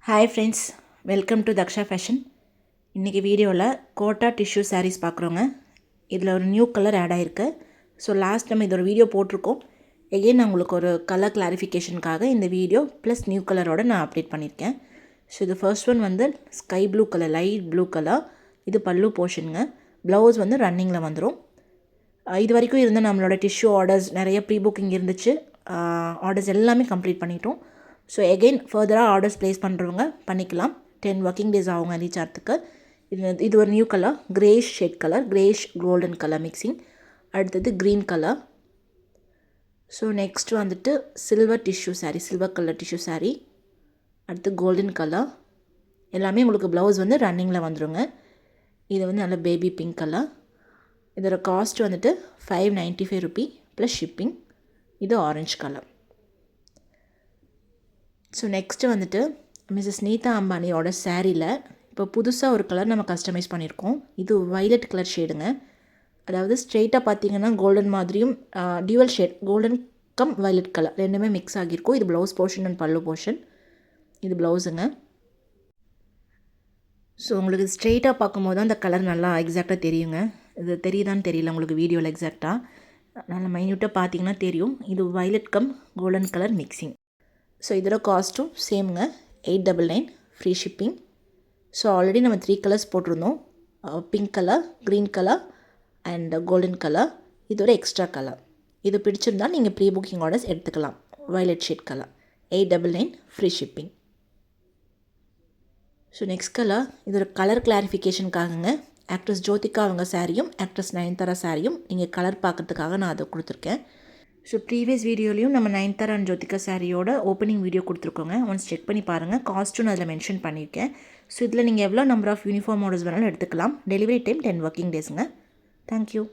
Hi friends, welcome to Daksha Fashion. இன்றைக்கி வீடியோவில் quota tissue sarees பார்க்குறோங்க. இதில் ஒரு நியூ கலர் ஆட் ஆகிருக்கு. ஸோ லாஸ்ட் நம்ம இதோட வீடியோ போட்டிருக்கோம். எகெயின் நான் உங்களுக்கு ஒரு கலர் கிளாரிஃபிகேஷனுக்காக இந்த வீடியோ ப்ளஸ் நியூ கலரோடு நான் அப்டேட் பண்ணியிருக்கேன். ஸோ இது ஃபர்ஸ்ட் ஒன் வந்து sky blue colour, light blue colour. இது பல்லு போர்ஷனுங்க. ப்ளவுஸ் வந்து ரன்னிங்கில் வந்துடும். இது வரைக்கும் இருந்த நம்மளோட டிஷ்யூ ஆர்டர்ஸ் நிறைய ப்ரீ புக்கிங் இருந்துச்சு. ஆர்டர்ஸ் எல்லாமே கம்ப்ளீட் பண்ணிட்டோம். ஸோ எகெயின் ஃபர்தராக ஆர்டர்ஸ் ப்ளேஸ் பண்ணுறவங்க பண்ணிக்கலாம். 10 ஒர்க்கிங் டேஸ் ஆகுங்க ரீச் ஆகிறதுக்கு. இது ஒரு new colour, Grace shade colour, Grace golden colour mixing. அடுத்தது க்ரீன் கலர். ஸோ நெக்ஸ்ட் வந்துட்டு silver tissue sari, silver colour tissue sari. அடுத்து கோல்டன் கலர். எல்லாமே உங்களுக்கு ப்ளவுஸ் வந்து ரன்னிங்கில் வந்துடுங்க. இது வந்து நல்ல பேபி பிங்க் கலர். இதோட காஸ்ட் வந்துட்டு 595 ரூபி ப்ளஸ் ஷிப்பிங். இது ஆரஞ்சு கலர். ஸோ நெக்ஸ்ட்டு வந்துட்டு மிஸ்ஸஸ் நீதா அம்பானியோட சாரியில் இப்போ புதுசாக ஒரு கலர் நம்ம கஸ்டமைஸ் பண்ணியிருக்கோம். இது வைலட் கலர் ஷேடுங்க. அதாவது ஸ்ட்ரெயிட்டாக பார்த்தீங்கன்னா கோல்டன் மாதிரியும் dual shade golden come violet colour ரெண்டுமே மிக்ஸ் ஆகியிருக்கும். இது ப்ளவுஸ் போர்ஷன் அண்ட் பல்லு போர்ஷன். இது ப்ளவுஸுங்க. ஸோ உங்களுக்கு ஸ்ட்ரெயிட்டாக பார்க்கும்போது தான் அந்த கலர் நல்லா எக்ஸாக்டாக தெரியுங்க. இது தெரியுதான்னு தெரியல உங்களுக்கு வீடியோவில் எக்ஸாக்டாக. நல்லா மைன்யூட்டாக பார்த்தீங்கன்னா தெரியும். இது violet come golden colour mixing. So இதோட காஸ்ட்டும் சேமுங்க, 899 ஃப்ரீ ஷிப்பிங். ஸோ ஆல்ரெடி நம்ம 3 கலர்ஸ் போட்டிருந்தோம். Pink colour, green colour and golden colour. இதோட எக்ஸ்ட்ரா கலர். இது பிடிச்சிருந்தால் நீங்கள் ப்ரீ புக்கிங் ஆர்டர்ஸ் எடுத்துக்கலாம். Violet shade colour, 899 free shipping. So next colour, இதோட colour கிளாரிஃபிகேஷனுக்காகங்க actress Jyothika அவங்க சாரியும் ஆக்ட்ரஸ் நயன்தாரா சாரியும் நீங்கள் கலர் பார்க்குறதுக்காக நான் அதை கொடுத்துருக்கேன். ஸோ ப்ரீவியஸ் வீடியோலையும் நம்ம நயன்தாரா அண்ட் ஜோதிகா சாரியோட ஓப்பனிங் வீடியோ கொடுத்துருக்கோங்க. ஒன்ஸ் செக் பண்ணி பாருங்கள். காஸ்ட்டும் நான் அதில் மென்ஷன் பண்ணியிருக்கேன். ஸோ இதில் நீங்கள் எவ்வளோ நம்பர் ஆஃப் யூனிஃபார்ம் ஆர்டர்ஸ் வேணாலும் எடுத்துக்கலாம். டெலிவரி டைம் 10 ஒர்க்கிங் டேஸுங்க. தேங்க்யூ.